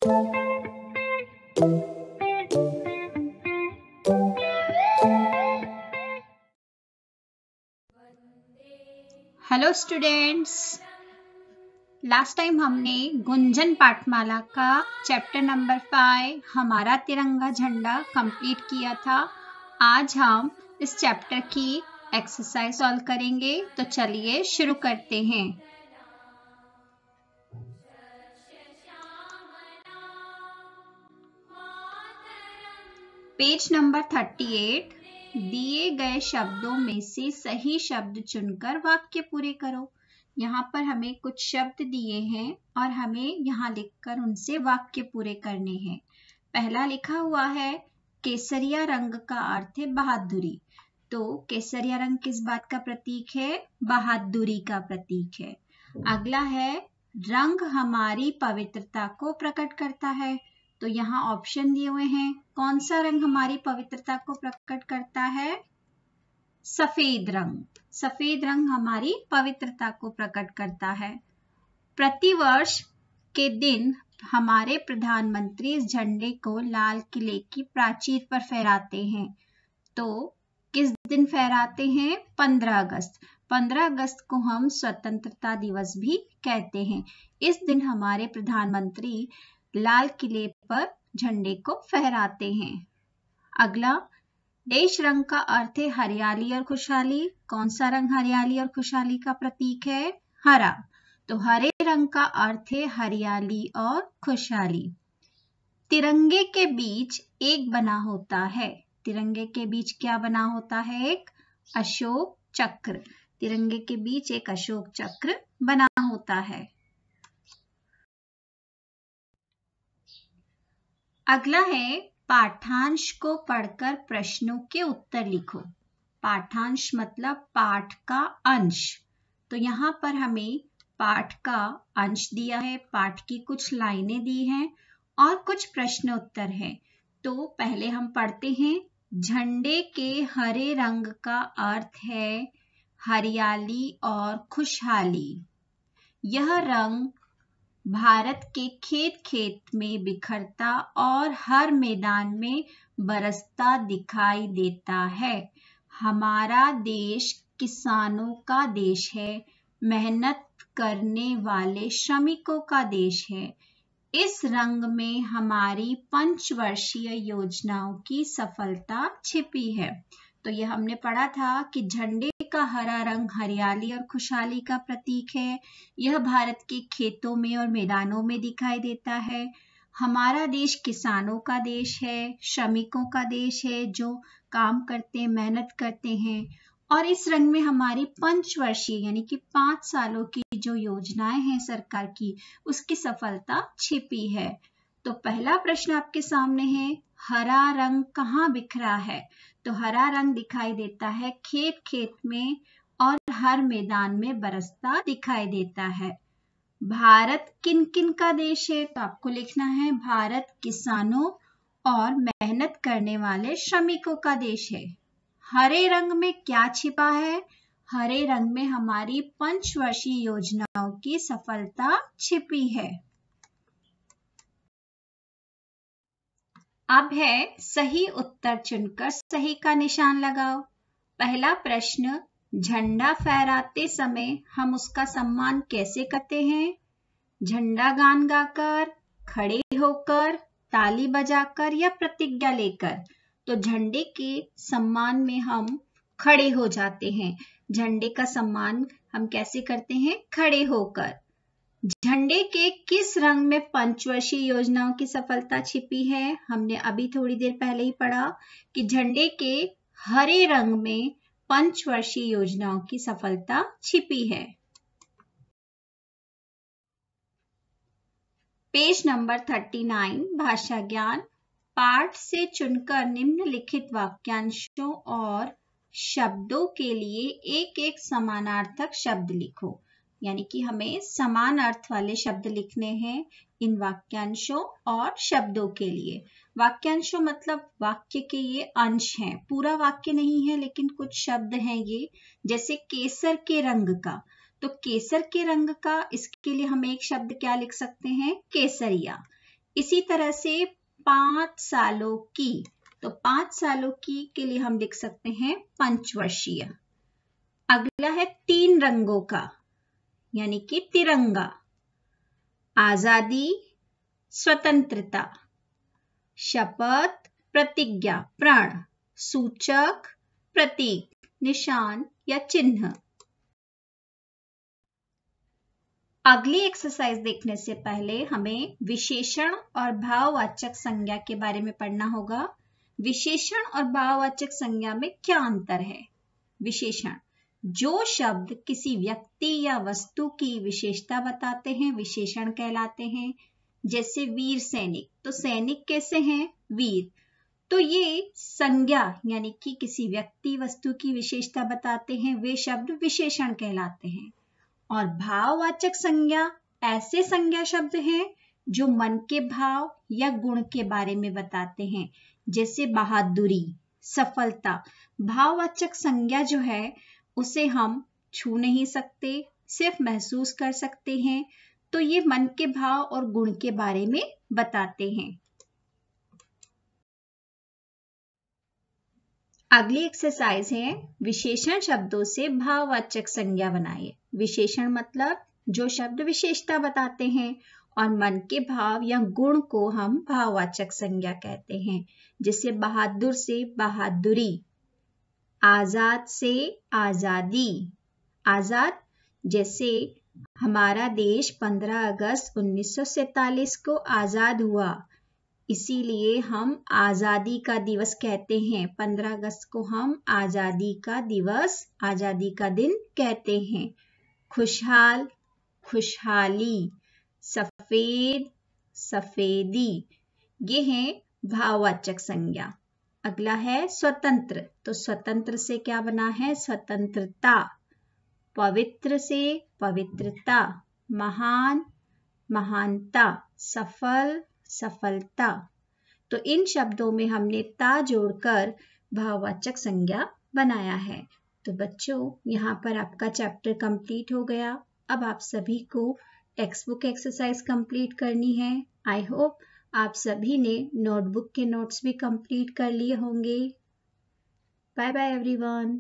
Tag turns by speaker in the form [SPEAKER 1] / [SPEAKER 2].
[SPEAKER 1] Hello students, last time हमने गुंजन पाठमाला का chapter number 5 हमारा तिरंगा झंडा कंप्लीट किया था। आज हम इस चैप्टर की एक्सरसाइज सॉल्व करेंगे, तो चलिए शुरू करते हैं। पेज नंबर 38, दिए गए शब्दों में से सही शब्द चुनकर वाक्य पूरे करो। यहाँ पर हमें कुछ शब्द दिए हैं और हमें यहाँ लिखकर उनसे वाक्य पूरे करने हैं। पहला लिखा हुआ है केसरिया रंग का अर्थ है बहादुरी। तो केसरिया रंग किस बात का प्रतीक है? बहादुरी का प्रतीक है। अगला है रंग हमारी पवित्रता को प्रकट करता है। तो यहाँ ऑप्शन दिए हुए हैं, कौन सा रंग हमारी पवित्रता को प्रकट करता है? सफेद रंग। सफेद रंग हमारी पवित्रता को प्रकट करता है। प्रतिवर्ष के दिन हमारे प्रधानमंत्री इस झंडे को लाल किले की प्राचीर पर फहराते हैं। तो किस दिन फहराते हैं? 15 अगस्त। 15 अगस्त को हम स्वतंत्रता दिवस भी कहते हैं। इस दिन हमारे प्रधानमंत्री लाल किले पर झंडे को फहराते हैं। अगला, देश रंग का अर्थ है हरियाली और खुशहाली। कौन सा रंग हरियाली और खुशहाली का प्रतीक है? हरा। तो हरे रंग का अर्थ है हरियाली और खुशहाली। तिरंगे के बीच एक बना होता है। तिरंगे के बीच क्या बना होता है? एक अशोक चक्र। तिरंगे के बीच एक अशोक चक्र बना होता है। अगला है पाठांश को पढ़कर प्रश्नों के उत्तर लिखो। पाठांश मतलब पाठ का अंश। तो यहाँ पर हमें पाठ का अंश दिया है, पाठ की कुछ लाइनें दी हैं और कुछ प्रश्न उत्तर हैं। तो पहले हम पढ़ते हैं। झंडे के हरे रंग का अर्थ है हरियाली और खुशहाली। यह रंग भारत के खेत खेत में बिखरता और हर मैदान में बरसता दिखाई देता है। हमारा देश किसानों का देश है, मेहनत करने वाले श्रमिकों का देश है। इस रंग में हमारी पंचवर्षीय योजनाओं की सफलता छिपी है। तो यह हमने पढ़ा था कि झंडे का हरा रंग हरियाली और खुशहाली का प्रतीक है। यह भारत के खेतों में और मैदानों में दिखाई देता है। हमारा देश किसानों का देश है, श्रमिकों का देश है जो काम करते हैं, मेहनत करते हैं। और इस रंग में हमारी पंचवर्षीय यानी कि 5 सालों की जो योजनाएं हैं सरकार की, उसकी सफलता छिपी है। तो पहला प्रश्न आपके सामने है, हरा रंग कहाँ बिखरा है? तो हरा रंग दिखाई देता है खेत खेत में और हर मैदान में बरसता दिखाई देता है। भारत किन किन का देश है? तो आपको लिखना है भारत किसानों और मेहनत करने वाले श्रमिकों का देश है। हरे रंग में क्या छिपा है? हरे रंग में हमारी पंचवर्षीय योजनाओं की सफलता छिपी है। अब है सही उत्तर चुनकर सही का निशान लगाओ। पहला प्रश्न, झंडा फहराते समय हम उसका सम्मान कैसे करते हैं? झंडा गान गाकर, खड़े होकर, ताली बजाकर या प्रतिज्ञा लेकर? तो झंडे के सम्मान में हम खड़े हो जाते हैं। झंडे का सम्मान हम कैसे करते हैं? खड़े होकर। झंडे के किस रंग में पंचवर्षीय योजनाओं की सफलता छिपी है? हमने अभी थोड़ी देर पहले ही पढ़ा कि झंडे के हरे रंग में पंचवर्षीय योजनाओं की सफलता छिपी है। पेज नंबर 39, भाषा ज्ञान। पाठ से चुनकर निम्नलिखित वाक्यांशों और शब्दों के लिए एक एक समानार्थक शब्द लिखो। यानी कि हमें समान अर्थ वाले शब्द लिखने हैं इन वाक्यांशों और शब्दों के लिए। वाक्यांशों मतलब वाक्य के ये अंश हैं, पूरा वाक्य नहीं है लेकिन कुछ शब्द हैं ये। जैसे केसर के रंग का, तो केसर के रंग का, इसके लिए हम एक शब्द क्या लिख सकते हैं? केसरिया। इसी तरह से 5 सालों की, तो 5 सालों की के लिए हम लिख सकते हैं पंचवर्षीय। अगला है 3 रंगों का, यानी कि तिरंगा। आजादी, स्वतंत्रता, शपथ, प्रतिज्ञा, प्रण, सूचक, प्रतीक, निशान या चिन्ह। अगली एक्सरसाइज देखने से पहले हमें विशेषण और भाववाचक संज्ञा के बारे में पढ़ना होगा। विशेषण और भाववाचक संज्ञा में क्या अंतर है? विशेषण, जो शब्द किसी व्यक्ति या वस्तु की विशेषता बताते हैं विशेषण कहलाते हैं। जैसे वीर सैनिक, तो सैनिक कैसे हैं? वीर। तो ये संज्ञा यानी कि किसी व्यक्ति वस्तु की विशेषता बताते हैं, वे शब्द विशेषण कहलाते हैं। और भाववाचक संज्ञा ऐसे संज्ञा शब्द हैं जो मन के भाव या गुण के बारे में बताते हैं। जैसे बहादुरी, सफलता। भाववाचक संज्ञा जो है उसे हम छू नहीं सकते, सिर्फ महसूस कर सकते हैं, तो ये मन के भाव और गुण के बारे में बताते हैं। अगली एक्सरसाइज है विशेषण शब्दों से भाववाचक संज्ञा बनाइए। विशेषण मतलब जो शब्द विशेषता बताते हैं और मन के भाव या गुण को हम भाववाचक संज्ञा कहते हैं। जैसे बहादुर से बहादुरी, आजाद से आजादी। आजाद, जैसे हमारा देश 15 अगस्त 1947 को आजाद हुआ, इसीलिए हम आजादी का दिवस कहते हैं। 15 अगस्त को हम आजादी का दिवस, आजादी का दिन कहते हैं। खुशहाल, खुशहाली, सफेद, सफेदी, ये है भाववाचक संज्ञा। अगला है स्वतंत्र, तो स्वतंत्र से क्या बना है? स्वतंत्रता। पवित्र से पवित्रता, महान, महानता, सफल, सफलता। तो इन शब्दों में हमने ता जोड़कर भाववाचक संज्ञा बनाया है। तो बच्चों, यहाँ पर आपका चैप्टर कंप्लीट हो गया। अब आप सभी को टेक्स्ट बुक एक्सरसाइज कंप्लीट करनी है। आई होप आप सभी ने नोटबुक के नोट्स भी कंप्लीट कर लिए होंगे। Bye bye everyone.